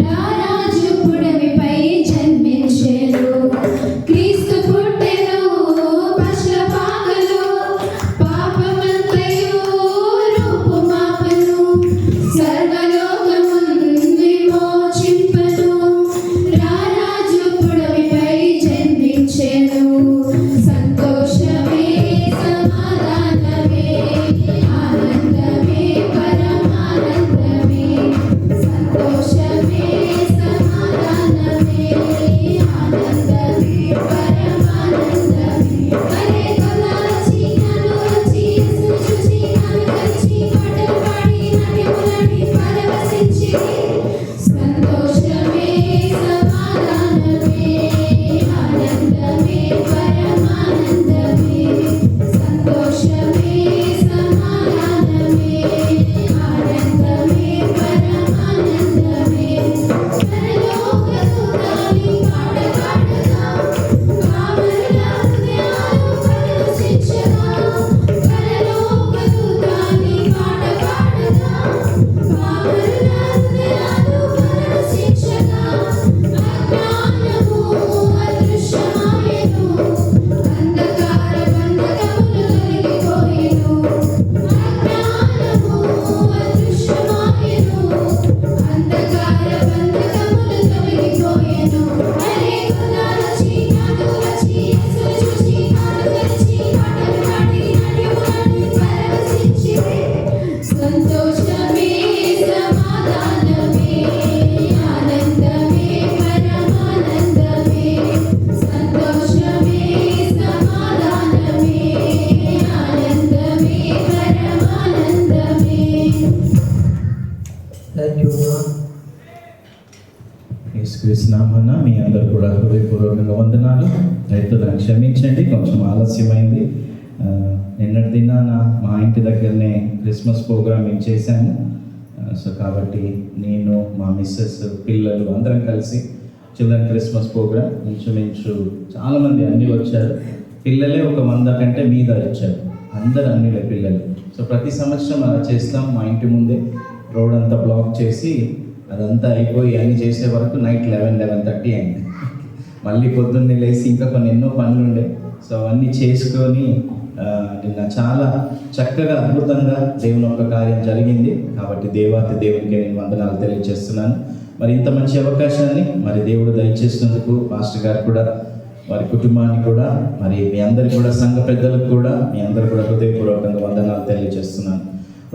రారాజు పుడమిపై జన్మించెను. క్రీస్తు పుట్టెను పశుల పాకలో, పాపమంతయు రూపుమాపను, సర్వలోకమున్ విమోచింపను. రారాజు పుడమిపై జన్మించెను. సంతోషమే సమాధానమే ఆనందమే పరమానందమే. సంతోషమే సమాధానమే ఆనందమే పరమానందమే. అరే కొలాల చీనాలు వచ్చి యేసును చూసి ఆనందించి పాటలు పాడి నాట్యములాడి పరవశించి. సంతోషమే సమాధానమే ఆనందమే పరమానందమే. సంతోషమే సమాధానమే ఆనందమే పరమానందమే. పరలోక దూతాలి పాట పాడగా, పామరుల హృదయాలు పరవశించగా. పరలోక దూతాలి పాట పాడగా, పామరుల హృదయాలు పరవశించగా. అజ్ఞానము అదృశ్యమాయెను, అంధకార బంధకములు తొలగిపోయెను. అజ్ఞానము అదృశ్యమాయెను, అంధకార బంధకములు తొలగిపోయెను. అరే కులాల చీనాలు వచ్చి యేసును చూసి ఆనందించి పాటలు పాడి నాట్యములాడి పరవశించి. సంతోషమే సమాధానమే ఆనందమే పరమానందమే. సంతోషమే సమాధానమే ఆనందమే పరమానందమే. Thank you. యేసుక్రీస్తు నామమున మీ అందరూ కూడా హృదయపూర్వకంగా వందనాలు. రైతులను క్షమించండి, కొంచెం ఆలస్యమైంది. నిన్నటి దినాన మా ఇంటి దగ్గరనే క్రిస్మస్ ప్రోగ్రామ్ చేశాము. సో కాబట్టి నేను, మా మిస్సెస్, పిల్లలు అందరం కలిసి చిల్డ్రన్ క్రిస్మస్ ప్రోగ్రామ్ ఇంచుమించు చాలామంది అన్నీ వచ్చారు. పిల్లలే ఒక 100 కంటే మీద వచ్చారు, అందరు అన్నిలే పిల్లలు. సో ప్రతి సంవత్సరం అలా చేస్తాం. మా ఇంటి ముందే రోడ్ అంతా బ్లాక్ చేసి అదంతా అయిపోయి అన్నీ చేసే వరకు నైట్ 11-11:30 అయింది. మళ్ళీ పొద్దున్నే లేచి ఇంకా కొన్ని ఎన్నో పనులు ఉండే. సో అవన్నీ చేసుకొని నిన్న చాలా చక్కగా అద్భుతంగా దేవుని యొక్క కార్యం జరిగింది. కాబట్టి దేవాతి దేవునికి నేను వందనాలు తెలియజేస్తున్నాను. మరి ఇంత మంచి అవకాశాన్ని మరి దేవుడు దయచేసినందుకు పాస్టర్ గారు కూడా, వారి కుటుంబానికి కూడా, మరి మీ అందరికి కూడా, సంఘ పెద్దలకు కూడా, మీ అందరు కూడా హృదయపూర్వకంగా వందనాలు తెలియజేస్తున్నాను.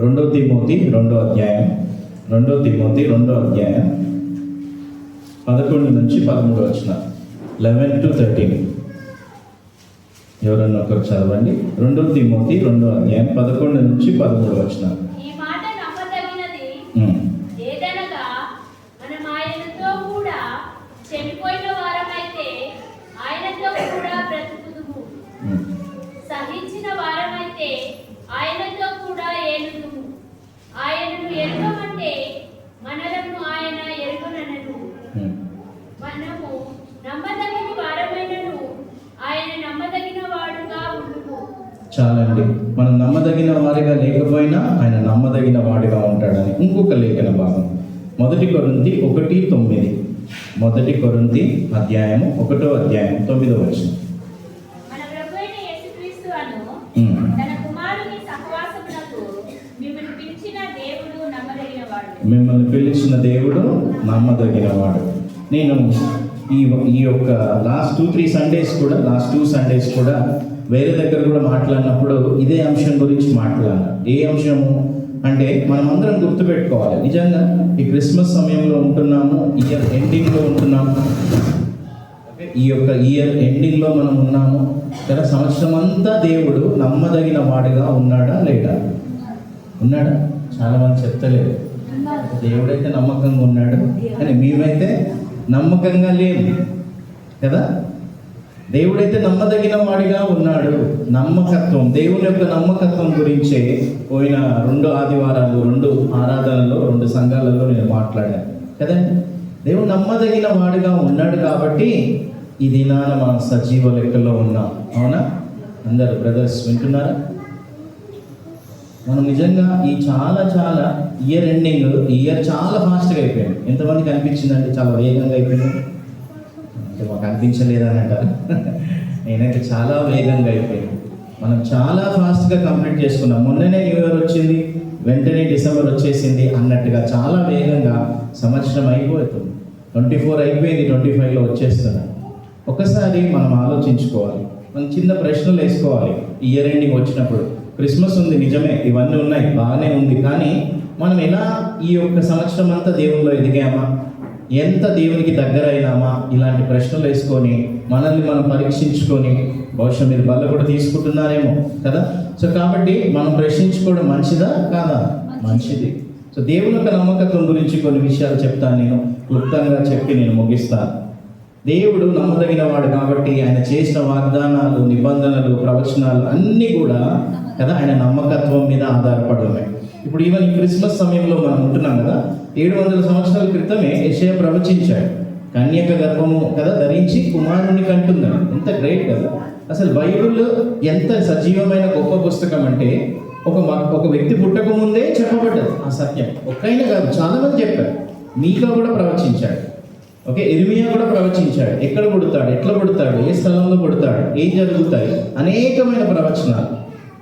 2 తిమోతి 2వ అధ్యాయం 11 నుంచి 13 వచనాలు, 11-13. ఎవరన్నా ఒకరు చదవండి. 2 తిమోతి 2వ అధ్యాయం 11 నుంచి 13 వచనాలు. ఈ మాట నమ్మదగినది ఏదనగా, మనం ఆయనతో కూడా చనిపోయిన వారమైతే ఆయనతో కూడా బ్రతుకుదుము, సహించిన వారమైతే ఆయనతో కూడా ఏలుదుము. ఆయనను ఎరుగమంటే మనలను ఆయన ఎరుగనను. మనము నమ్మదగిన వారమైనను ఆయన నమ్మదగిన వాడుగా ఉండును. చాలండి. మనం నమ్మదగిన వారిగా లేకపోయినా ఆయన నమ్మదగిన వాడిగా ఉంటాడని ఇంకొక లేఖన భాగం 1 కొరింథీ 1:9. 1 కొరింథీ అధ్యాయము 1వ అధ్యాయం 9వ వచనం. మన ప్రభువైన యేసుక్రీస్తు అను తన కుమారుని సహవాసమునకు మిమ్మల్ని పిలిచిన దేవుడు నమ్మదగినవాడు. మిమ్మల్ని పిలిచిన దేవుడు నమ్మదగినవాడు. నేను ఈ యొక్క లాస్ట్ 2 సండేస్ కూడా వేరే దగ్గర కూడా మాట్లాడినప్పుడు ఇదే అంశం గురించి మాట్లాడాను. ఏ అంశము అంటే మనం అందరం గుర్తుపెట్టుకోవాలి. నిజంగా ఈ క్రిస్మస్ సమయంలో ఉంటున్నాము, ఇయర్ ఎండింగ్లో ఉంటున్నాము. ఈ యొక్క ఇయర్ ఎండింగ్లో మనం ఉన్నాము కదా. సంవత్సరం అంతా దేవుడు నమ్మదగిన వాడిగా ఉన్నాడా లేడా? ఉన్నాడా? చాలామంది చెప్తలేరు. దేవుడైతే నమ్మకంగా ఉన్నాడు, కానీ మేమైతే నమ్మకంగా లేము కదా. దేవుడైతే నమ్మదగిన వాడిగా ఉన్నాడు. నమ్మకత్వం, దేవుని యొక్క నమ్మకత్వం గురించే పోయిన 2 ఆదివారాలు 2 ఆరాధనలో 2 సంఘాలలో నేను మాట్లాడాను కదండి. దేవుడు నమ్మదగిన వాడిగా ఉన్నాడు కాబట్టి ఈ దినాన మనం సజీవ లెక్కలో ఉన్నాం. అవునా? అందరు బ్రదర్స్ వింటున్నారా? మనం నిజంగా ఈ చాలా చాలా ఇయర్ ఎండింగ్, ఈ ఇయర్ చాలా ఫాస్ట్గా అయిపోయింది. ఎంతమందికి అనిపించిందంటే చాలా వేగంగా అయిపోయింది? అంటే మాకు అనిపించలేదని అంటారు. నేనైతే చాలా వేగంగా అయిపోయింది. మనం చాలా ఫాస్ట్గా కంప్లీట్ చేసుకున్నాం. మొన్ననే న్యూ ఇయర్ వచ్చింది, వెంటనే డిసెంబర్ వచ్చేసింది అన్నట్టుగా చాలా వేగంగా సంవత్సరం అయిపోతుంది. 24 అయిపోయింది, 25లో వచ్చేస్తున్నాం. ఒకసారి మనం ఆలోచించుకోవాలి, మనం చిన్న ప్రశ్నలు వేసుకోవాలి. ఇయర్ ఎండింగ్ వచ్చినప్పుడు క్రిస్మస్ ఉంది, నిజమే, ఇవన్నీ ఉన్నాయి, బాగానే ఉంది, కానీ మనం ఎలా ఈ యొక్క సంవత్సరం అంతా దేవునిలో ఎదిగామా, ఎంత దేవునికి దగ్గర అయినామా, ఇలాంటి ప్రశ్నలు వేసుకొని మనల్ని మనం పరీక్షించుకొని, బహుశా మీరు బల్ల కూడా తీసుకుంటున్నారేమో కదా. సో కాబట్టి మనం ప్రశ్నించుకోవడం మంచిదా కాదా? మంచిది. సో దేవుని యొక్క నమ్మకత్వం గురించి కొన్ని విషయాలు చెప్తాను, నేను క్లుప్తంగా చెప్పి నేను ముగిస్తాను. దేవుడు నమ్మదగిన వాడు కాబట్టి ఆయన చేసిన వాగ్దానాలు, నిబంధనలు, ప్రవచనాలు అన్నీ కూడా కదా ఆయన నమ్మకత్వం మీద ఆధారపడి ఉన్నాయి. ఇప్పుడు ఈవెన్ ఈ క్రిస్మస్ సమయంలో మనం ఉంటున్నాం కదా, 700 సంవత్సరాల క్రితమే యెషయా ప్రవచించాడు, కన్యక గర్భము కదా ధరించి కుమారుని కంటున్నాడు. ఎంత గ్రేట్ కదా. అసలు బైబిల్ ఎంత సజీవమైన గొప్ప పుస్తకం అంటే ఒక వ్యక్తి పుట్టక ముందే చెప్పబడ్డది ఆ సత్యం. ఒక్కైనా కాదు, చాలా మంది చెప్పారు. మీకా కూడా ప్రవచించాడు, ఓకే, ఇర్మియా కూడా ప్రవచించాడు. ఎక్కడ పుడతాడు, ఎట్లా పుడతాడు, ఏ స్థలంలో పుడతాడు, ఏం జరుగుతాయి, అనేకమైన ప్రవచనాలు.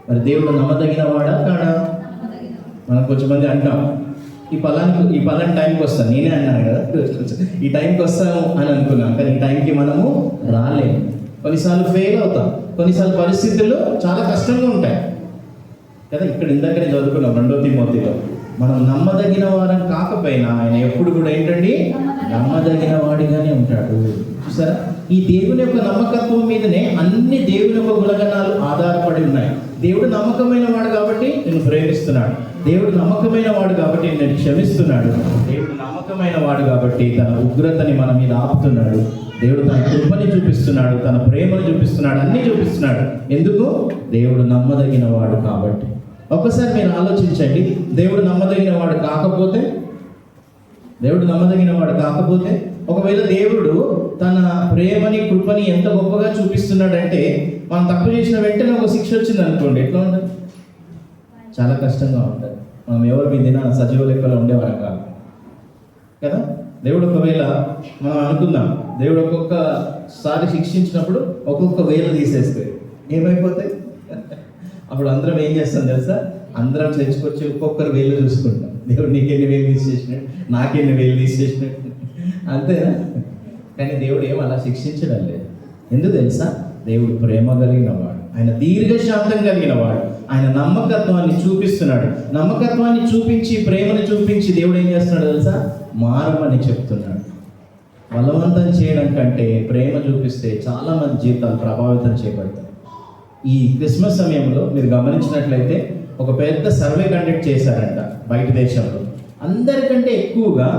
మరి దేవుడు నమ్మదగిన వాడా కాడా? మనం కొంచెం మంది అంటాం, ఈ పలాని టైంకి వస్తాను, నేనే అన్నాను కదా, ఈ టైంకి వస్తాను అని అనుకున్నాం, కానీ ఈ టైంకి మనము రాలేము. కొన్నిసార్లు ఫెయిల్ అవుతాం, కొన్నిసార్లు పరిస్థితులు చాలా కష్టంగా ఉంటాయి కదా. ఇక్కడ ఇందాకనే చదువుకున్నాం 2 తిమోతిలో, మనం నమ్మదగిన వారం కాకపోయినా ఆయన ఎప్పుడు కూడా ఏంటండి నమ్మదగిన వాడిగానే ఉంటాడు. చూసారా, ఈ దేవుని యొక్క నమ్మకత్వం మీదనే అన్ని దేవుని యొక్క గుణగణాలు ఆధారపడి ఉన్నాయి. దేవుడు నమ్మకమైన వాడు కాబట్టి నేను ప్రేమిస్తున్నాడు, దేవుడు నమ్మకమైన వాడు కాబట్టి నేను క్షమిస్తున్నాడు, దేవుడు నమ్మకమైన వాడు కాబట్టి తన ఉగ్రతని మన మీద ఆపుతున్నాడు, దేవుడు తన కృపని చూపిస్తున్నాడు, తన ప్రేమను చూపిస్తున్నాడు, అన్నీ చూపిస్తున్నాడు. ఎందుకు? దేవుడు నమ్మదగిన వాడు కాబట్టి. ఒక్కసారి మీరు ఆలోచించండి, దేవుడు నమ్మదగిన వాడు కాకపోతే, ఒకవేళ దేవుడు తన ప్రేమని, కృపని ఎంత గొప్పగా చూపిస్తున్నాడంటే, మనం తప్పు చేసిన వెంటనే ఒక శిక్ష వచ్చింది అనుకోండి, ఎట్లా ఉంటుంది? చాలా కష్టంగా ఉంటుంది. మనం ఎవరి మీద సజీవ లెక్కలో ఉండేవారం కాదు కదా. దేవుడు ఒకవేళ మనం అనుకుందాం, దేవుడు ఒక్కొక్కసారి శిక్షించినప్పుడు ఒక్కొక్క వేలు తీసేస్తే ఏమైపోతాయి? అప్పుడు అందరం ఏం చేస్తాం తెలుసా? అందరం చర్చకొచ్చి ఒక్కొక్కరు వేలు చూసుకుంటాం. దేవుడు నీకెన్ని వేలు తీసేసినాడు, నాకెన్ని వేలు తీసేసినాడు, అంతేనా? కానీ దేవుడు ఏం అలా శిక్షించడం లేదు. ఎందుకు తెలుసా? దేవుడు ప్రేమ కలిగిన వాడు, ఆయన దీర్ఘశాంతం కలిగిన వాడు, ఆయన నమ్మకత్వాన్ని చూపిస్తున్నాడు. నమ్మకత్వాన్ని చూపించి, ప్రేమను చూపించి దేవుడు ఏం చేస్తున్నాడు తెలుసా? మారమని చెప్తున్నాడు. బలవంతం చేయడం కంటే ప్రేమ చూపిస్తే చాలా మంది జీవితాలు ప్రభావితం చేయబడతాయి. ఈ క్రిస్మస్ సమయంలో మీరు గమనించినట్లయితే ఒక పెద్ద సర్వే కండక్ట్ చేశారంట బయట దేశంలో. అందరికంటే ఎక్కువగా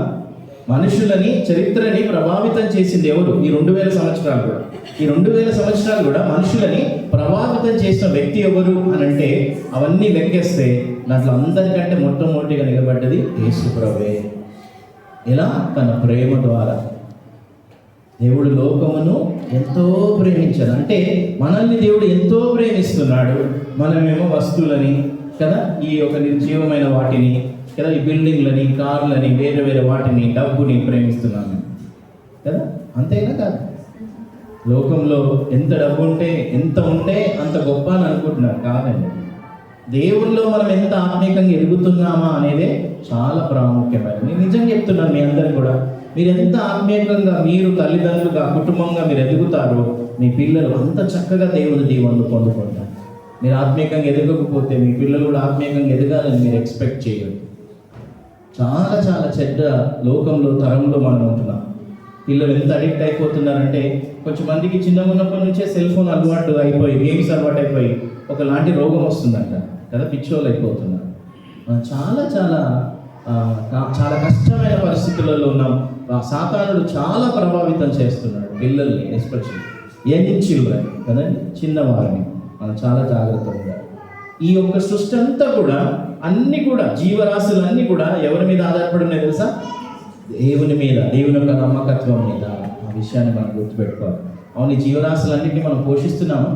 మనుషులని, చరిత్రని ప్రభావితం చేసింది ఎవరు? ఈ 2000 సంవత్సరాలు కూడా. ఈ 2000 సంవత్సరాలు కూడా మనుషులని ప్రభావితం చేసిన వ్యక్తి ఎవరు అని అంటే, అవన్నీ లెక్కేస్తే దాంట్లో అందరికంటే మొట్టమొదటిగా నిలబడ్డది యేసు ప్రభువే. ఎలా? తన ప్రేమ ద్వారా. దేవుడు లోకమును ఎంతో ప్రేమించాడు, అంటే మనల్ని దేవుడు ఎంతో ప్రేమిస్తున్నాడు. మనమేమో వస్తువులని కదా, ఈ యొక్క నిర్జీవమైన వాటిని కదా, ఈ బిల్డింగ్లని, కార్లని, వేరే వేరే వాటిని, డబ్బుని ప్రేమిస్తున్నాము కదా. అంతేనా కాదు? లోకంలో ఎంత డబ్బు ఉంటే, ఎంత ఉంటే అంత గొప్ప అని అనుకుంటున్నారు. కాదండి, దేవుల్లో మనం ఎంత ఆత్మీయంగా ఎదుగుతున్నామా అనేదే చాలా ప్రాముఖ్యమైనది. నేను నిజంగా చెప్తున్నాను మీ అందరికీ కూడా, మీరు ఎంత ఆత్మీయంగా, మీరు తల్లిదండ్రులుగా, కుటుంబంగా మీరు ఎదుగుతారో, మీ పిల్లలు అంత చక్కగా దేవుని దీవెనలు పొందుకుంటారు. మీరు ఆత్మీయంగా ఎదగకపోతే మీ పిల్లలు కూడా ఆత్మీయంగా ఎదగాలని మీరు ఎక్స్పెక్ట్ చేయరు. చాలా చాలా చెడ్డ లోకంలో, తరంలో మనం ఉంటున్నాం. పిల్లలు ఎంత అడిక్ట్ అయిపోతున్నారంటే, కొంచెం మందికి చిన్నగా ఉన్నప్పటి నుంచే సెల్ ఫోన్ అలవాటు అయిపోయి, గేమ్స్ అలవాటు అయిపోయి ఒకలాంటి రోగం వస్తుందంట కదా, పిచ్చోళ్ళు అయిపోతున్నారు. చాలా చాలా చాలా కష్టమైన పరిస్థితులలో ఉన్నాం. సాతానుడు చాలా ప్రభావితం చేస్తున్నాడు పిల్లల్ని, ఎస్పెషల్లీ యంగ్ చిల్డ్రన్ కదండి, చిన్నవారిని. మనం చాలా జాగ్రత్తగా ఉండాలి. ఈ యొక్క సృష్టి అంతా కూడా, అన్ని కూడా, జీవరాశులు అన్నీ కూడా ఎవరి మీద ఆధారపడి ఉన్నాయి తెలుసా? దేవుని మీద, దేవుని యొక్క నమ్మకత్వం మీద. ఆ విషయాన్ని మనం గుర్తుపెట్టుకోవాలి. అవును, ఈ జీవరాశులన్నింటినీ మనం పోషిస్తున్నాము?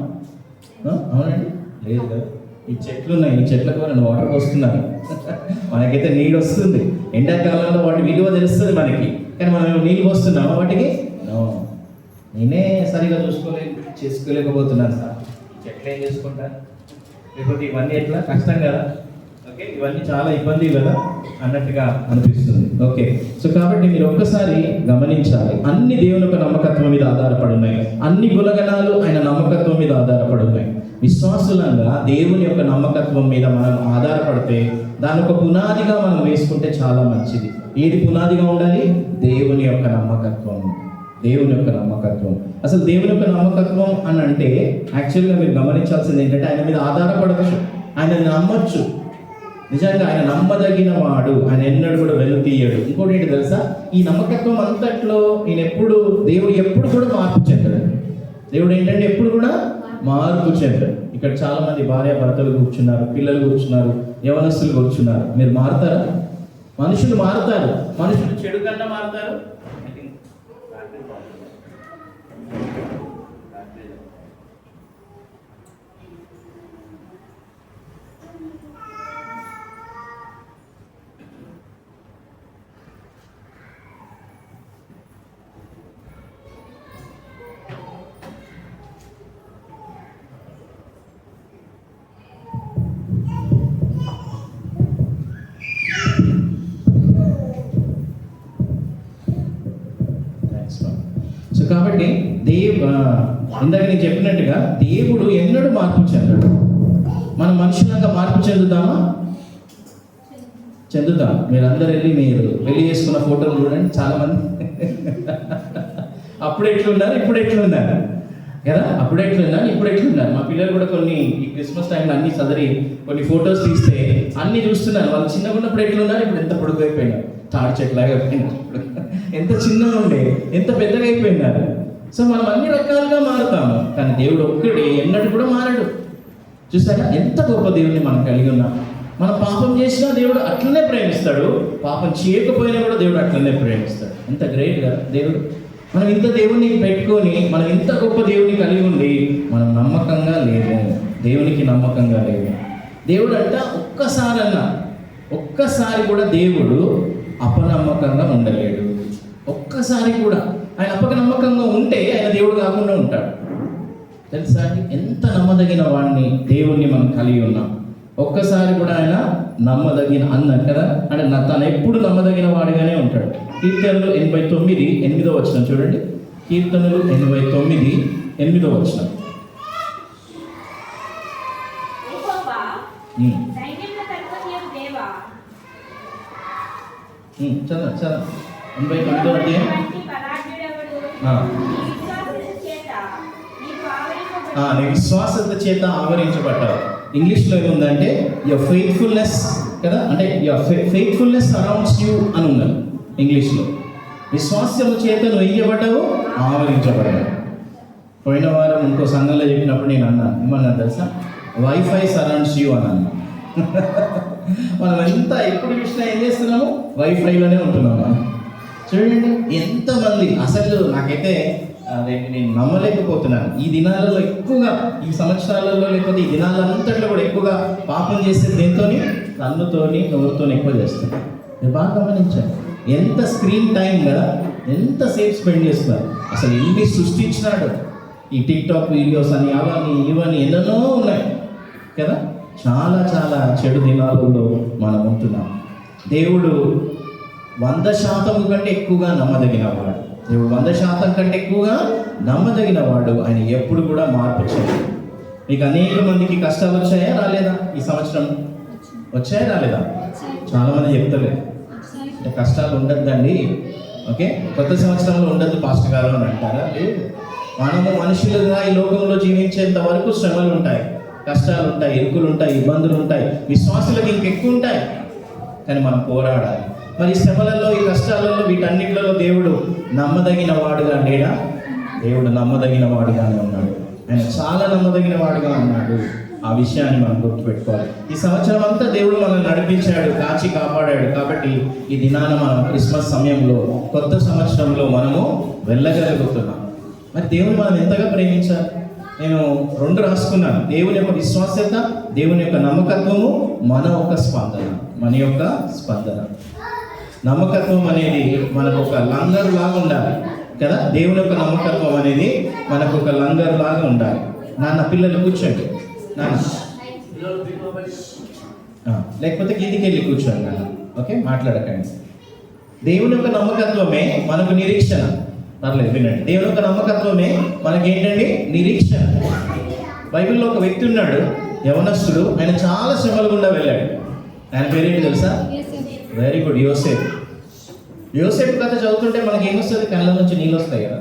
అవునండి, లేదు కదా. ఈ చెట్లు ఉన్నాయి, ఈ చెట్లకు నేను వాటర్ పోస్తున్నాను. మనకైతే నీళ్ళు వస్తుంది, ఎండాకాలంలో వాటి విలువ తెలుస్తుంది మనకి, కానీ మనం నీళ్ళు పోస్తున్నామా వాటికి? నో. నేనే సరిగా చేసుకోలేకపోతున్నాను సార్. ఈ చెట్లు ఏం చేసుకుంటాను, లేకపోతే ఇవన్నీ ఎట్లా కష్టం కదా. ఓకే, ఇవన్నీ చాలా ఇబ్బంది కదా అన్నట్టుగా అనిపిస్తుంది. ఓకే, సో కాబట్టి మీరు ఒక్కసారి గమనించాలి, అన్ని దేవుని యొక్క నమ్మకత్వం మీద ఆధారపడి ఉన్నాయి, అన్ని గుణగణాలు ఆయన నమ్మకత్వం మీద ఆధారపడి ఉన్నాయి. విశ్వాసులంగా దేవుని యొక్క నమ్మకత్వం మీద మనం ఆధారపడితే దాని ఒక పునాదిగా మనం వేసుకుంటే చాలా మంచిది. ఏది పునాదిగా ఉండాలి? దేవుని యొక్క నమ్మకత్వం. దేవుని యొక్క నమ్మకత్వం. అసలు దేవుని యొక్క నమ్మకత్వం అని అంటే యాక్చువల్గా మీరు గమనించాల్సింది ఏంటంటే ఆయన మీద ఆధారపడవచ్చు, ఆయన నమ్మొచ్చు. నిజంగా ఆయన నమ్మదగిన వాడు, ఆయన ఎన్నడూ కూడా వెలుతీయడు. ఇంకోటి ఏంటి తెలుసా, ఈ నమ్మకత్వం అంతట్లో దేవుడు ఎప్పుడు కూడా మార్పు చెందడు. దేవుడు ఏంటంటే ఎప్పుడు కూడా మార్పు చెందడు. ఇక్కడ చాలా మంది భార్య భర్తలు కూర్చున్నారు, పిల్లలు కూర్చున్నారు, యవనస్తులు కూర్చున్నారు. మీరు మారుతారా? మనుషులు మారుతారు, మనుషులు చెడు కన్నా మారుతారు. సో కాబట్టి ఇందాక నేను చెప్పినట్టుగా దేవుడు ఎన్నడూ మార్పు చెందడు. మనం మనుషులంగా మార్పు చెందుతామా? చెందుతాం. మీరందరూ మీరు పెళ్లి చేసుకున్న ఫోటోలు చూడండి, చాలా మంది అప్పుడు ఎట్లున్నారు, ఇప్పుడు ఎట్లున్నారు కదా, అప్పుడు ఎట్లున్నారు, ఇప్పుడు ఎట్లున్నారు. మా పిల్లలు కూడా కొన్ని ఈ క్రిస్మస్ టైంలో అన్ని చదివి కొన్ని ఫొటోస్ తీస్తే అన్ని చూస్తున్నారు. వాళ్ళు చిన్నగా ఉన్నప్పుడు ఎట్లున్నారు, ఇప్పుడు ఎంత పొడుగు అయిపోయినారు, తాడు చెట్లాగా అయిపోయినారు, ఎంత చిన్నగా ఉండే ఎంత పెద్దగా అయిపోయినారు. సో మనం అన్ని రకాలుగా మారుతాము, కానీ దేవుడు ఒక్కడే ఎన్నడూ కూడా మారడు. చూసారా ఎంత గొప్ప దేవుడిని మనం కలిగి ఉన్నాం. మనం పాపం చేసినా దేవుడు అట్లనే ప్రేమిస్తాడు, పాపం చేయకపోయినా కూడా దేవుడు అట్లనే ప్రేమిస్తాడు. ఎంత గ్రేట్ కదా దేవుడు. మనం ఇంత దేవుడిని పెట్టుకొని, మనం ఇంత గొప్ప దేవుడిని కలిగి ఉండి మనం నమ్మకంగా లేము, దేవునికి నమ్మకంగా లేము. దేవుడు అంట ఒక్కసారి కూడా దేవుడు అపనమ్మకంగా ఉండలేడు. ఒక్కసారి కూడా ఆయన అపనమ్మకంగా ఉంటే ఆయన దేవుడు కాకుండా ఉంటాడు. తెలుసా అండి, ఎంత నమ్మదగిన వాడిని దేవుణ్ణి మనం కలిగి ఉన్నాం. ఒక్కసారి కూడా ఆయన నమ్మదగిన అన్నాడు కదా, అంటే తను ఎప్పుడు నమ్మదగిన వాడిగానే ఉంటాడు. కీర్తనలు 89 8వ వచనం చూడండి. కీర్తనలు 89 8వ వచనం. చదవ 89వ అధ్యాయం. నీ విశ్వాసత చేత ఆవరించబడ్డావు. ఇంగ్లీష్లో ఏముందంటే యువర్ ఫెయిత్ఫుల్నెస్ కదా, అంటే యువర్ ఫెయిత్ఫుల్నెస్ సరౌండ్స్ యూ అని ఉన్నది ఇంగ్లీష్లో. విశ్వాసము చేత నువ్వు వేయబడ్డావు, ఆవరించబడ్డావు. పోయిన వారం ఇంకో సంఘంలో చెప్పినప్పుడు నేను అన్నాను, ఏమన్నా తెలుసా, వైఫై సరౌండ్స్ యూ అని అన్నా. మనం ఎంత ఎప్పుడు చూసినా ఏం చేస్తున్నాము, వైఫైలోనే ఉంటున్నాము. చూడండి ఎంతమంది, అసలు నాకైతే నేను నమ్మలేకపోతున్నాను. ఈ దినాలలో ఎక్కువగా, ఈ సంవత్సరాలలో లేకపోతే ఈ దినాలంతట్లో కూడా ఎక్కువగా పాపం చేసే దేంతోని, కన్నుతోని నోరుతోని ఎక్కువ చేస్తారు. మీరు బాగా గమనించారు ఎంత స్క్రీన్ టైం కదా, ఎంతసేపు స్పెండ్ చేస్తున్నారు. అసలు ఎన్ని సృష్టించినాడు, ఈ టిక్టాక్ వీడియోస్ అని అవన్నీ ఇవన్నీ ఎన్నెన్నో ఉన్నాయి కదా. చాలా చాలా చెడు దినాలలో మనం ఉంటున్నాం. దేవుడు 100% కంటే ఎక్కువగా నమ్మదగిన వాడు. దేవుడు 100% కంటే ఎక్కువగా నమ్మదగిన వాడు. ఆయన ఎప్పుడు కూడా మార్పు చేయడు. మీకు అనేక మందికి కష్టాలు వచ్చాయా రాలేదా? ఈ సంవత్సరం వచ్చాయా రాలేదా? చాలామంది చెప్తలేదు, అంటే కష్టాలు ఉండద్దండి, ఓకే కొత్త సంవత్సరంలో ఉండద్దు పాస్టర్ గారు అని అంటారా? లేదు. మనము మనుషులుగా ఈ లోకంలో జీవించేంత వరకు శ్రమలు ఉంటాయి, కష్టాలు ఉంటాయి, ఇరుకులు ఉంటాయి, ఇబ్బందులు ఉంటాయి. విశ్వాసులకు ఇంకెక్కువ ఉంటాయి, కానీ మనం పోరాడాలి. మరి ఈ శ్రమలలో, ఈ కష్టాలలో, వీటన్నిటిలో దేవుడు నమ్మదగిన వాడుగా లేడా? దేవుడు నమ్మదగిన వాడుగానే ఉన్నాడు. ఆయన చాలా నమ్మదగిన వాడుగా ఉన్నాడు. ఆ విషయాన్ని మనం గుర్తుపెట్టుకోవాలి. ఈ సంవత్సరం అంతా దేవుడు మనల్ని నడిపించాడు, కాచి కాపాడాడు. కాబట్టి ఈ దినాన మనం క్రిస్మస్ సమయంలో, కొత్త సంవత్సరంలో మనము వెళ్ళగలుగుతున్నాం. మరి దేవుడు మనం ఎంతగా ప్రేమించాలి? నేను 2 రాసుకున్నాను. దేవుని యొక్క విశ్వాస్యత, దేవుని యొక్క నమ్మకత్వము, మన యొక్క స్పందన. నమ్మకత్వం అనేది మనకు ఒక లంగరు లాగా ఉండాలి కదా. దేవుని యొక్క నమ్మకత్వం అనేది మనకు ఒక లంగరు లాగా ఉండాలి. నాన్న పిల్లలు కూర్చోండి, నాన్న లేకపోతే కిందికి వెళ్ళి కూర్చోండి నాన్న. ఓకే, మాట్లాడకండి. దేవుని యొక్క నమ్మకత్వమే మనకు నిరీక్షణ. పర్లేదు, వినండి. దేవుని యొక్క నమ్మకత్వమే మనకి ఏంటండి? నిరీక్షణ. బైబిల్లో ఒక వ్యక్తి ఉన్నాడు, యవనస్తుడు. ఆయన చాలా శ్రమల గుండా వెళ్ళాడు. ఆయన పేరేంటి తెలుసా? వెరీ గుడ్, యోసేపు కథ చదువుతుంటే మనకి ఏమొస్తుంది? కళ్ళ నుంచి నీళ్ళు వస్తాయి కదా.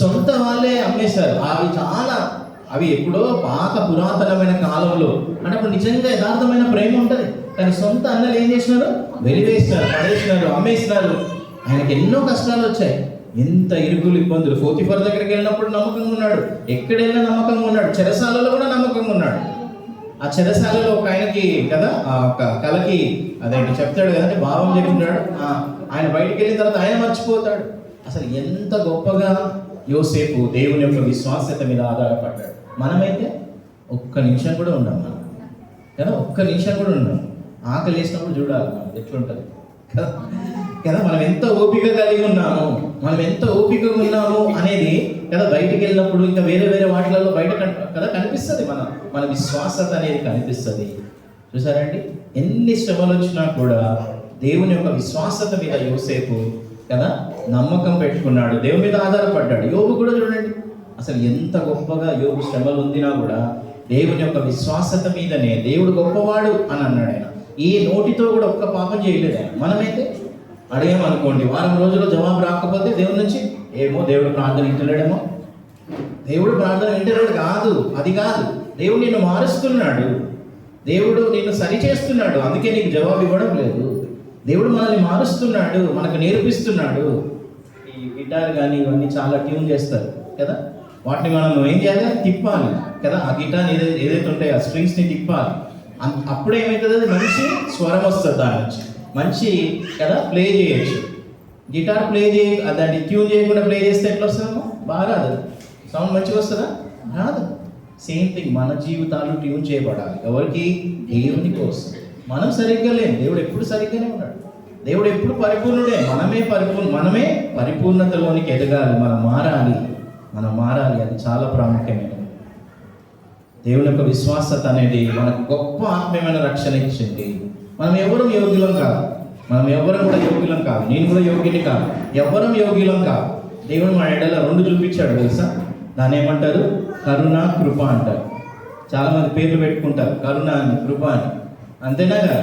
సొంత వాళ్ళే అమ్మేశారు. అవి ఎప్పుడో పాత పురాతనమైన కాలంలో, అంటే అప్పుడు నిజంగా యథార్థమైన ప్రేమ ఉంటుంది. కానీ సొంత అన్నలు ఏం చేసినారు? వెలివేసినారు, పడేసినారు, అమ్మేసినారు. ఆయనకి ఎన్నో కష్టాలు వచ్చాయి, ఎంత ఇరుకులు ఇబ్బందులు. పోతీఫర్ దగ్గరికి వెళ్ళినప్పుడు నమ్మకంగా ఉన్నాడు, ఎక్కడ వెళ్ళినా నమ్మకంగా ఉన్నాడు, చెరసాలలో కూడా నమ్మకంగా ఉన్నాడు. ఆ చెరసాలలో ఒక ఆయనకి కదా, ఒక కళకి అదేంటి చెప్తాడు కదంటే, భావం చెప్తున్నాడు. ఆయన బయటికి వెళ్ళిన తర్వాత ఆయన మర్చిపోతాడు. అసలు ఎంత గొప్పగా యోసేపు దేవుని యొక్క విశ్వాస్యత మీద ఆధారపడ్డాడు. మనమైతే ఒక్క నిమిషం కూడా ఉండం మనం కదా, ఒక్క నిమిషం కూడా ఉండం. ఆకలి వేసినప్పుడు చూడాలి మనం ఎట్లుంటుంది కదా. మనం ఎంత ఓపిక కలిగి ఉన్నాము, మనం ఎంత ఓపికగా ఉన్నాము అనేది కదా బయటికి వెళ్ళినప్పుడు, ఇంకా వేరే వేరే వాటిలలో బయట కదా కనిపిస్తుంది. మన విశ్వాసత అనేది కనిపిస్తుంది. చూసారండి, ఎన్ని శ్రమలు వచ్చినా కూడా దేవుని యొక్క విశ్వాసత మీద యోసేపు కదా నమ్మకం పెట్టుకున్నాడు, దేవుని మీద ఆధారపడ్డాడు. యోబు కూడా చూడండి, అసలు ఎంత గొప్పగా యోబు శ్రమలు ఉందినా కూడా దేవుని యొక్క విశ్వాసత మీదనే దేవుడు గొప్పవాడు అని అన్నాడు ఆయన. ఏ నోటితో కూడా ఒక్క పాపం చేయలేదు ఆయన. మనమైతే అడిగామనుకోండి, వారం రోజుల్లో జవాబు రాకపోతే దేవుడి నుంచి ఏమో దేవుడు ప్రార్థన వింటున్నాడేమో. దేవుడు ప్రార్థన వింటున్నాడు కాదు, అది కాదు. దేవుడు నిన్ను మారుస్తున్నాడు, దేవుడు నిన్ను సరి చేస్తున్నాడు, అందుకే నీకు జవాబు ఇవ్వడం లేదు. దేవుడు మనల్ని మారుస్తున్నాడు, మనకు నేర్పిస్తున్నాడు. ఈ గిటార్ కానీ ఇవన్నీ చాలా ట్యూన్ చేస్తారు కదా, వాటిని మనం ఏం చేయాలి? తిప్పాలి కదా. ఆ గిటార్ ఏదైతే ఉంటాయో ఆ స్ట్రింగ్స్ని తిప్పాలి. అప్పుడే ఏమవుతుంది? అది మంచి స్వరం వస్తుంది, దాని నుంచి మంచి కదా ప్లే చేయొచ్చు. గిటార్ ప్లే దాన్ని ట్యూన్ చేయకుండా ప్లే చేస్తే ఎట్లా వస్తుందమ్మా? బాగా రాదు. సౌండ్ మంచిగా వస్తుందా? రాదు. సేమ్ థింగ్, మన జీవితాలు ట్యూన్ చేయబడాలి. ఎవరికి? దేవుని కోసం. మనం సరిగ్గా లేము, దేవుడు ఎప్పుడు సరిగ్గానే ఉన్నాడు. దేవుడు ఎప్పుడు పరిపూర్ణుడే. మనమే పరిపూర్ణతలోనికి ఎదగాలి. మనం మారాలి. అది చాలా ప్రాముఖ్యమైనది. దేవుని యొక్క విశ్వాసత అనేది మనకు గొప్ప ఆత్మీయమైన రక్షణ ఇచ్చింది. మనం ఎవరం యోగ్యులం కాదు, నేను కూడా యోగ్యుని కాదు, ఎవరం యోగ్యులం కాదు. దేవుడు మన ఎడల 2 చూపించాడు తెలుసా. దాన్ని ఏమంటారు? కరుణ, కృప అంటారు. చాలామంది పేర్లు పెట్టుకుంటారు, కరుణ అని, కృప అని. అంతేనా కదా?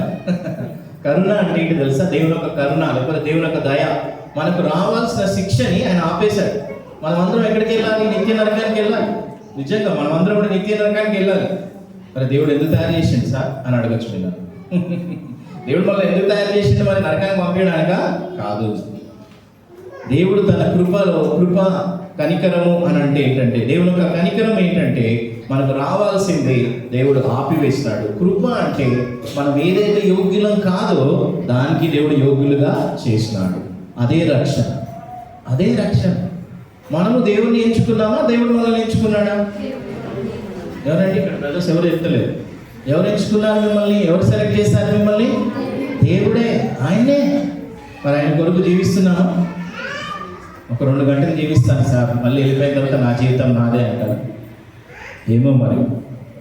కరుణ అంటే ఏంటి తెలుసా? దేవుని యొక్క కరుణ, లేకపోతే దేవుని యొక్క దయ. మనకు రావాల్సిన శిక్షని ఆయన ఆపేశాడు. మనమందరం ఎక్కడికి వెళ్ళాలి? నిత్య నరకానికి వెళ్ళాలి. నిజంగా మనమందరం కూడా నిత్య నరకానికి వెళ్ళాలి. మరి దేవుడు ఎందుకు తయారు చేసిండు సార్ అని అడగచ్చు నేను. దేవుడు మళ్ళీ ఎందుకు తయారు చేసిండు? మరి నరకానికి పంపించడానిక కాదు. దేవుడు తన కృప కనికరము అని అంటే ఏంటంటే, దేవుని యొక్క కనికరం ఏంటంటే మనకు రావాల్సింది దేవుడు ఆపివేస్తాడు. కృప అంటే మనం ఏదైతే యోగ్యులం కాదో దానికి దేవుడు యోగ్యులుగా చేసినాడు. అదే రక్షణ. మనము దేవుడిని ఎంచుకున్నామా? దేవుడు మనల్ని ఎంచుకున్నాడా? ఎవరండి ఇక్కడ బ్రదర్స్? ఎవరు ఎత్తలేదు. ఎవరు ఎంచుకున్నారు మిమ్మల్ని? ఎవరు సెలెక్ట్ చేస్తారు మిమ్మల్ని? దేవుడే, ఆయనే. మరి ఆయన కొరకు జీవిస్తున్నామా? ఒక 2 గంటలు జీవిస్తాను సార్, మళ్ళీ వెళ్ళిపోయిన తర్వాత నా జీవితం నాదే అంటారు. ఏమో మరి,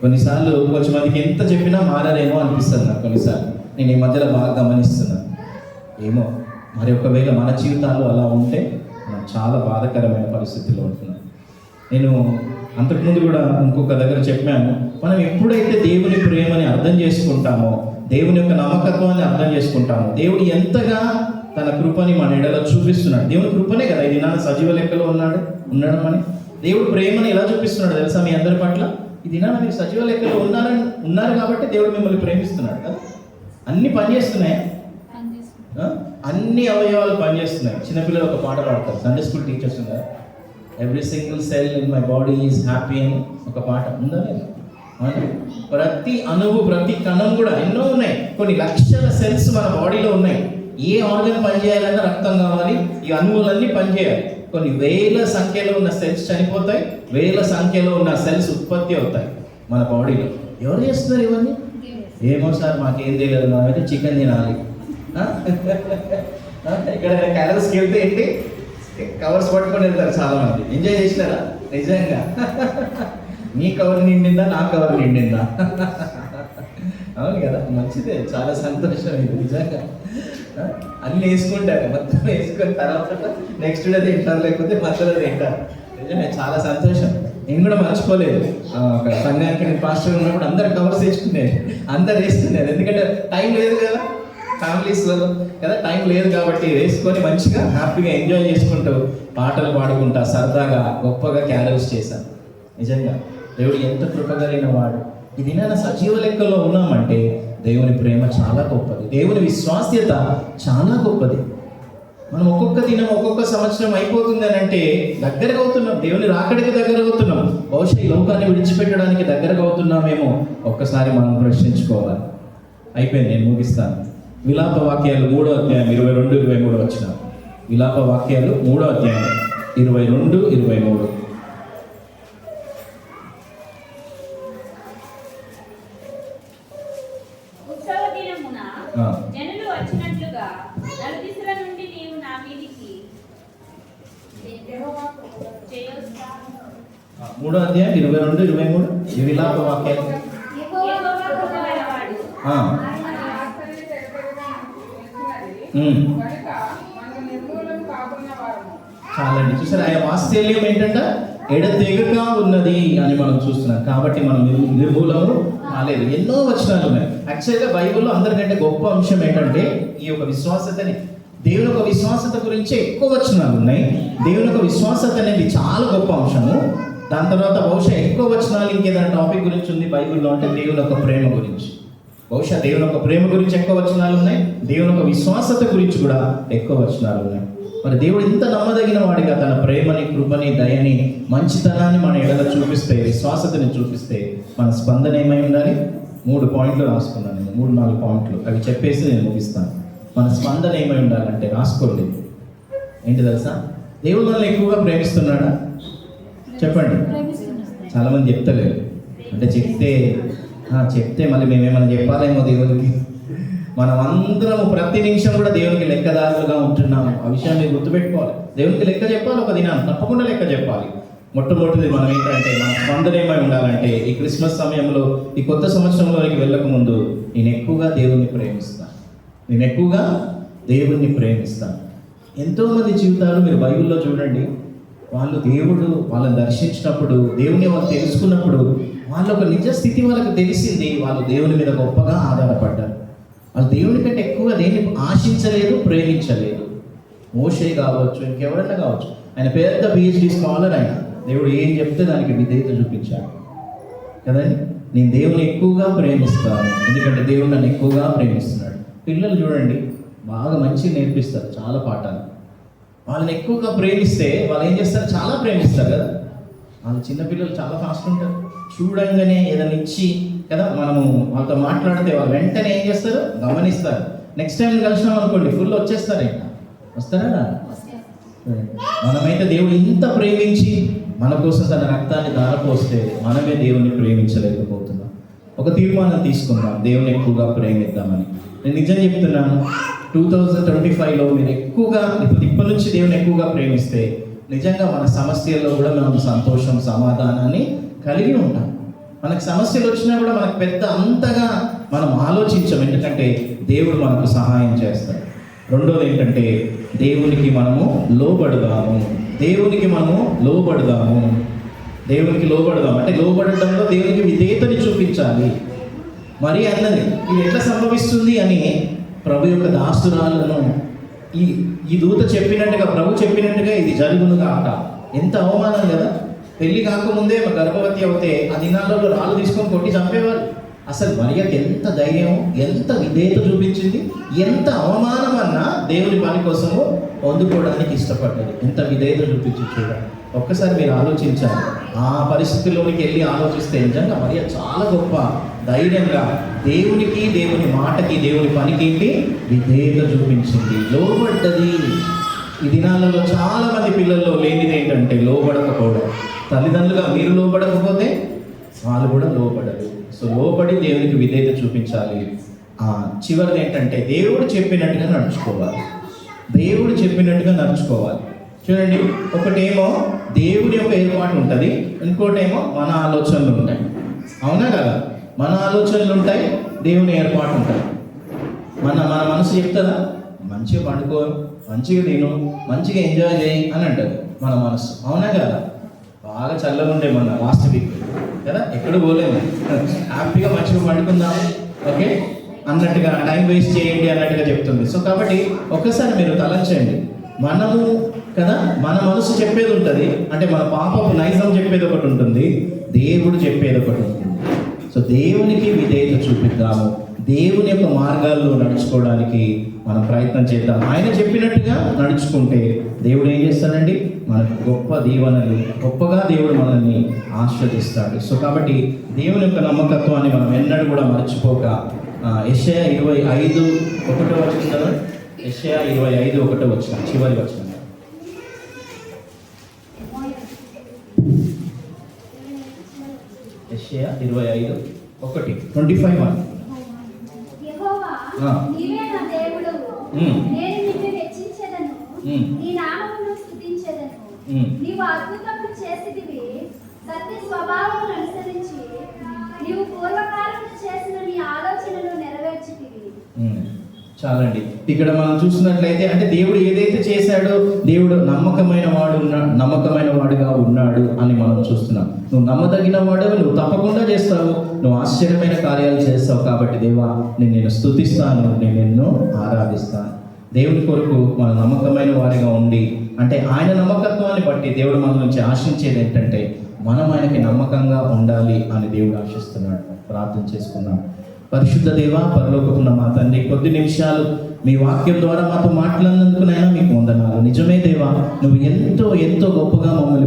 కొన్నిసార్లు కొంచెం మందికి ఎంత చెప్పినా మారారేమో అనిపిస్తుంది నాకు. కొన్నిసార్లు నేను ఈ మధ్యలో బాగా గమనిస్తున్నాను. ఏమో మరి ఒకవేళ మన జీవితాలు అలా ఉంటే మనం చాలా బాధాకరమైన పరిస్థితుల్లో ఉంటున్నాం. నేను అంతకుముందు కూడా ఇంకొక దగ్గర చెప్పాను, మనం ఎప్పుడైతే దేవుని ప్రేమని అర్థం చేసుకుంటామో, దేవుని యొక్క నమ్మకత్వాన్ని అర్థం చేసుకుంటామో, దేవుడు ఎంతగా తన కృపని మన ఎడలో చూపిస్తున్నాడు. దేవుని కృపనే కదా ఈ దినాన సజీవ లెక్కలో ఉండడం అని. దేవుడు ప్రేమని ఎలా చూపిస్తున్నాడు తెలుసా మీ అందరి పట్ల? ఈ దినాన మీరు సజీవ లెక్కలో ఉన్నారు కాబట్టి దేవుడు మిమ్మల్ని ప్రేమిస్తున్నాడు కదా. అన్ని పనిచేస్తున్నాయి, అన్ని అవయవాలు పనిచేస్తున్నాయి. చిన్నపిల్లలు ఒక పాట పాడతారు, సండే స్కూల్ టీచర్స్ ఉన్నారు. Every single cell in my body is happy అని ఒక పాట ఉందా లేదా? ప్రతి అణువు, ప్రతి కణం కూడా ఎన్నో ఉన్నాయి. కొన్ని లక్షల సెల్స్ మన బాడీలో ఉన్నాయి. ఏ ఆర్గన్ పనిచేయాలన్నా రక్తం కావాలి, ఈ అణువులన్నీ పనిచేయాలి. కొన్ని వేల సంఖ్యలో ఉన్న సెల్స్ చనిపోతాయి, వేల సంఖ్యలో ఉన్న సెల్స్ ఉత్పత్తి అవుతాయి మన బాడీలో. ఎవరు చేస్తున్నారు ఇవన్నీ? ఏమో సార్ మాకేం తెలియదు, మేమైతే చికెన్ తినాలి. ఇక్కడ క్యాలరీస్కి వెళ్తే ఏంటి కవర్స్ పట్టుకొని వెళ్తారు చాలామంది. ఎంజాయ్ చేసినారా? నిజంగా నీ కవర్ నిండిందా, నా కవర్ నిండిందా? అవును కదా, మంచిదే, చాలా సంతోషం ఇది నిజంగా. అన్నీ వేసుకుంటారు, మొత్తం వేసుకున్న తర్వాత నెక్స్ట్ డే తింటారు, లేకపోతే మధ్యలో తింటారు. నిజమే, చాలా సంతోషం. నేను కూడా మర్చిపోలేదు, ఒక సంఘానికి నేను పాస్టర్ ఉన్నప్పుడు అందరు కవర్స్ తెచ్చుకునేది, అందరు వేసుకునేది. ఎందుకంటే టైం లేదు కదా ఫ్యామిలీస్లో కదా, టైం లేదు కాబట్టి వేసుకొని మంచిగా హ్యాపీగా ఎంజాయ్ చేసుకుంటూ పాటలు పాడుకుంటా సరదాగా గొప్పగా క్యారల్స్ చేశాను. నిజంగా దేవుడు ఎంత కృపగలిగిన వాడు. ఈ దినాన సజీవ లెక్కల్లో ఉన్నామంటే దేవుని ప్రేమ చాలా గొప్పది, దేవుని విశ్వాస్యత చాలా గొప్పది. మనం ఒక్కొక్క దినం ఒక్కొక్క సంవత్సరం అయిపోతుంది అని అంటే దగ్గరగా అవుతున్నాం, దేవుని రాకడికి దగ్గర అవుతున్నాం, బహుశా ఈ లోకాన్ని విడిచిపెట్టడానికి దగ్గరగా అవుతున్నామేమో ఒక్కసారి మనం ప్రశ్నించుకోవాలి. అయిపోయింది, నేను ముగిస్తాను. విలాప వాక్యాలు 3వ అధ్యాయం 22-23 వచ్చిన విలాప వాక్యాలు 3వ అధ్యాయం 22-23. ఉత్సవ దినమున జనులు వచ్చినట్లుగా నలుదిశల నుండి నీవు నా మీదికి 3వ అధ్యాయం 22-23 ఈ విలాప వాక్యాలు. యెహోవా కృపగలవాడు. చాలండి, చూసారు ఆయన వాత్సల్యం ఏంటంట, ఎడతెగక ఉన్నది అని మనం చూస్తున్నాం. కాబట్టి మనం నిర్మూలము కాలేదు. ఎన్నో వచనాలు ఉన్నాయి. యాక్చువల్గా బైబిల్లో అందరికంటే గొప్ప అంశం ఏంటంటే ఈ యొక్క విశ్వాసతని, దేవుని యొక్క విశ్వాసత గురించి ఎక్కువ వచనాలు ఉన్నాయి. దేవుని యొక్క విశ్వాసత అనేది చాలా గొప్ప అంశము. దాని తర్వాత బహుశా ఎక్కువ వచనాలు ఇంకేదైనా టాపిక్ గురించి ఉంది బైబిల్లో అంటే దేవుని యొక్క ప్రేమ గురించి. బహుశా దేవుని యొక్క ప్రేమ గురించి ఎక్కువ వచనాలు ఉన్నాయి, దేవుని యొక్క విశ్వాసత గురించి కూడా ఎక్కువ వచనాలు ఉన్నాయి. మరి దేవుడు ఇంత నమ్మదగిన వాడిగా తన ప్రేమని, కృపని, దయని, మంచితనాన్ని మన ఎడల చూపిస్తే, విశ్వాసతని చూపిస్తే మన స్పందన ఏమై ఉండాలి? 3 పాయింట్లు రాసుకున్నాను నేను, 3-4 పాయింట్లు అవి చెప్పేసి నేను ముగిస్తాను. మన స్పందన ఏమై ఉండాలంటే రాసుకోండి. ఏంటి తెలుసా? దేవుడు మనల్ని ఎక్కువగా ప్రేమిస్తున్నాడా? చెప్పండి. చాలామంది చెప్తలేరు. అంటే చెప్తే మళ్ళీ మేమేమైనా చెప్పాలేమో దేవునికి. మనం అందరం ప్రతి నిమిషం కూడా దేవునికి లెక్కదారులుగా ఉంటున్నాము. ఆ విషయాన్ని గుర్తుపెట్టుకోవాలి. దేవునికి లెక్క చెప్పాలి, ఒక దినాన్ని తప్పకుండా లెక్క చెప్పాలి. మొట్టమొదటిది మనం ఏంటంటే మన స్పందన ఏమై ఉండాలంటే ఈ క్రిస్మస్ సమయంలో, ఈ కొత్త సంవత్సరంలోనికి వెళ్ళక ముందు నేను ఎక్కువగా దేవుణ్ణి ప్రేమిస్తాను, నేను ఎక్కువగా దేవుణ్ణి ప్రేమిస్తాను. ఎంతోమంది జీవితాలు మీరు బైబిల్లో చూడండి, వాళ్ళు దేవుడు వాళ్ళని దర్శించినప్పుడు, దేవుని వాళ్ళు తెలుసుకున్నప్పుడు వాళ్ళ ఒక నిజ స్థితి వాళ్ళకి తెలిసింది. వాళ్ళు దేవుని మీద గొప్పగా ఆధారపడ్డారు. వాళ్ళు దేవుని కంటే ఎక్కువగా దేన్ని ఆశించలేదు, ప్రేమించలేదు. మోషే కావచ్చు, ఇంకెవరన్నా కావచ్చు, ఆయన పెద్ద PhD స్కాలర్. ఆయన దేవుడు ఏం చెప్తే దానికి విధేయత చూపించాడు కదండి. నేను దేవుని ఎక్కువగా ప్రేమిస్తాను, ఎందుకంటే దేవుడు నన్ను ఎక్కువగా ప్రేమిస్తున్నాడు. పిల్లలు చూడండి, బాగా మంచిగా నేర్పిస్తారు చాలా పాఠాలు. వాళ్ళని ఎక్కువగా ప్రేమిస్తే వాళ్ళు ఏం చేస్తారు? చాలా ప్రేమిస్తారు కదా. వాళ్ళు చిన్నపిల్లలు చాలా ఫాస్ట్ ఉంటారు. చూడంగానే ఏదైనా ఇచ్చి కదా మనము వాళ్ళతో మాట్లాడితే వాళ్ళు వెంటనే ఏం చేస్తారు? గమనిస్తారు. నెక్స్ట్ టైం కలిసినాం అనుకోండి, ఫుల్ వచ్చేస్తారు. ఇంకా వస్తారా? మనమైతే దేవుడు ఇంత ప్రేమించి మన కోసం తన రక్తాన్ని ధారపోస్తే మనమే దేవుని ప్రేమించలేకపోతున్నాం. ఒక తీర్మానం తీసుకుందాం, దేవుని ఎక్కువగా ప్రేమిద్దామని. నేను నిజం చెప్తున్నాను, 2025లో మీరు ఎక్కువగా ఇప్పటి నుంచి దేవుని ఎక్కువగా ప్రేమిస్తే నిజంగా మన సమస్యల్లో కూడా మనం సంతోషం, సమాధానాన్ని కలిగి ఉంటాం. మనకు సమస్యలు వచ్చినా కూడా మనకు పెద్ద అంతగా మనం ఆలోచించం, ఎందుకంటే దేవుడు మనకు సహాయం చేస్తాడు. రెండోది ఏంటంటే దేవునికి మనము లోబడదాము. దేవునికి మనము లోబడదాము. దేవునికి లోబడదాం అంటే లోబడడంలో దేవునికి విధేయతని చూపించాలి. మరి అన్నది ఇది ఎట్లా సంభవిస్తుంది అని ప్రభు యొక్క దాసురాలను ఈ దూత చెప్పినట్టుగా, ప్రభు చెప్పినట్టుగా ఇది జరుగును కాక. ఎంత అవమానం కదా. పెళ్లి కాకముందే గర్భవతి అవుతే ఆ దినాలలో రాళ్ళు తీసుకొని కొట్టి చంపేవారు. అసలు మరియకి ఎంత ధైర్యం, ఎంత విధేయత చూపించింది, ఎంత అవమానం అన్నా దేవుని పని కోసము పొందుకోవడానికి ఇష్టపడ్డది. ఎంత విధేయత చూపించి చూడాలి. ఒక్కసారి మీరు ఆలోచించాలి. ఆ పరిస్థితుల్లోనికి వెళ్ళి ఆలోచిస్తే నిజంగా మరియ చాలా గొప్ప ధైర్యంగా దేవునికి, దేవుని మాటకి, దేవుని పనికి విధేయత చూపించింది, లోబడ్డది. ఈ దినాలలో చాలా మంది పిల్లల్లో లోబడకపోవడం. తల్లిదండ్రులుగా మీరు లోబడకపోతే వాళ్ళు కూడా లోబడరు. సో లోబడి దేవునికి విధేయత చూపించాలి. చివరిది ఏంటంటే దేవుడు చెప్పినట్టుగా నడుచుకోవాలి. దేవుడు చెప్పినట్టుగా నడుచుకోవాలి. చూడండి, ఒకటేమో దేవుడి యొక్క ఏర్పాటు ఉంటుంది, ఇంకోటేమో మన ఆలోచనలు ఉంటాయి. అవునా కదా? మన ఆలోచనలు ఉంటాయి, దేవుని ఏర్పాటు ఉంటుంది. మన మనసు చెప్తుందా మంచిగా పండుకో, మంచిగా తిను, మంచిగా ఎంజాయ్ చేయి అని అంటది మన మనసు. అవునా కదా? బాగా చల్లగా ఉండే మన లాస్ట్ వీక్ కదా, ఎక్కడ పోలేము, హ్యాపీగా మంచిగా పండుకుందాం ఓకే అన్నట్టుగా, టైం వేస్ట్ చేయండి అన్నట్టుగా చెప్తుంది. సో కాబట్టి ఒక్కసారి మీరు తలంచండి, మనము కదా మన మనసు చెప్పేది ఉంటుంది, అంటే మన పాపపు నైజం చెప్పేది ఒకటి ఉంటుంది, దేవుడు చెప్పేది ఒకటి ఉంటుంది. సో దేవునికి విధేయత చూపిద్దాము, దేవుని యొక్క మార్గాల్లో నడుచుకోవడానికి మనం ప్రయత్నం చేద్దాం. ఆయన చెప్పినట్టుగా నడుచుకుంటే దేవుడు ఏం చేస్తాడండి, మనకు గొప్ప దీవెనలు, గొప్పగా దేవుడు మనల్ని ఆశీర్వదిస్తాడు. సో కాబట్టి దేవుని యొక్క నమ్మకత్వాన్ని మనం ఎన్నడూ కూడా మర్చిపోక, యెషయా 25:1 కదా, యెషయా 25:1 చివరి వచనం. యెషయా 25:1 యెహోవా, నీవే నా దేవుడవు. నేను నిన్ను హెచ్చించెదను, నీ నామమును స్తుతించెదను. నీవు అద్భుతములు చేసితివి, సత్య స్వభావమును అనుసరించి నీవు పూర్వకాలము చేసిన నీ ఆలోచనలు నెరవేర్చితివి. చాలండి. ఇక్కడ మనం చూసినట్లయితే అంటే దేవుడు ఏదైతే చేశాడో, దేవుడు నమ్మకమైన వాడుగా ఉన్నాడు అని మనం చూస్తున్నాం. నువ్వు నమ్మదగిన వాడు, నువ్వు తప్పకుండా చేస్తావు, నువ్వు ఆశ్చర్యమైన కార్యాలు చేస్తావు. కాబట్టి దేవా, నేను నిన్ను స్తుతిస్తాను, నేను నిన్ను ఆరాధిస్తాను. దేవుని కొరకు మన నమ్మకమైన వారిగా ఉండి, అంటే ఆయన నమ్మకత్వాన్ని బట్టి దేవుడు మన నుంచి ఆశించేది ఏంటంటే మనం ఆయనకి నమ్మకంగా ఉండాలి అని దేవుడు ఆశిస్తున్నాడు. ప్రార్థన చేసుకున్నాం. పరిశుద్ధ దేవా, పరలోకపున్న మా తండ్రి, కొద్ది నిమిషాలు మీ వాక్యం ద్వారా మాతో మాట్లాడినందుకునైనా మీకు వందనాలు. నిజమే దేవా, నువ్వు ఎంతో ఎంతో గొప్పగా మమ్మల్ని